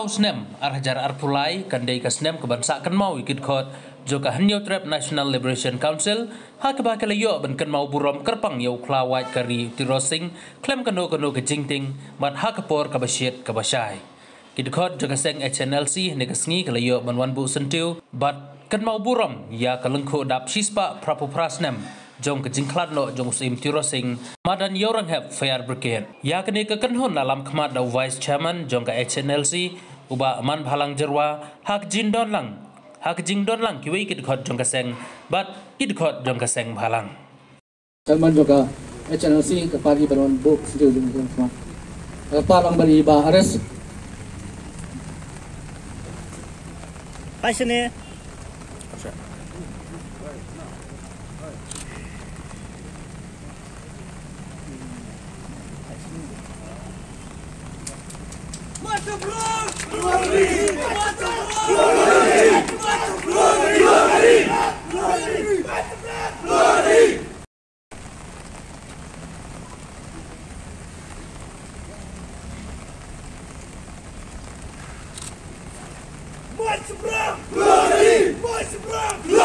snem arhajar arpulai kandai ka snem kebansa kan mau ikit khot joka hanyo trap National Liberation Council ha ka ba ka layo ban kan mau burom kerpang yau klawat kari tirosing klem kano ke jingting mat ha ka por ka basyet ka basai kit khot joka seng HNLC ne ka sngi ka layo ban wan bu sentiu bat kan mau burom ya ka lengkho dap shispa prapu prasnem jong ke jingklat no jong sim tirosing madan yorang have fire brigade ya kene ke kanhon dalam khmat da vice chairman jong ka HNLC uba man bhalang jerwa hak jindon lang kiwi kit khot jong ka seng but kit khot jong ka seng bhalang chairman jong ka HNLC ka pagi baron book studio jong ka palang bali ba arrest pasne March Brown! Glory! March Brown!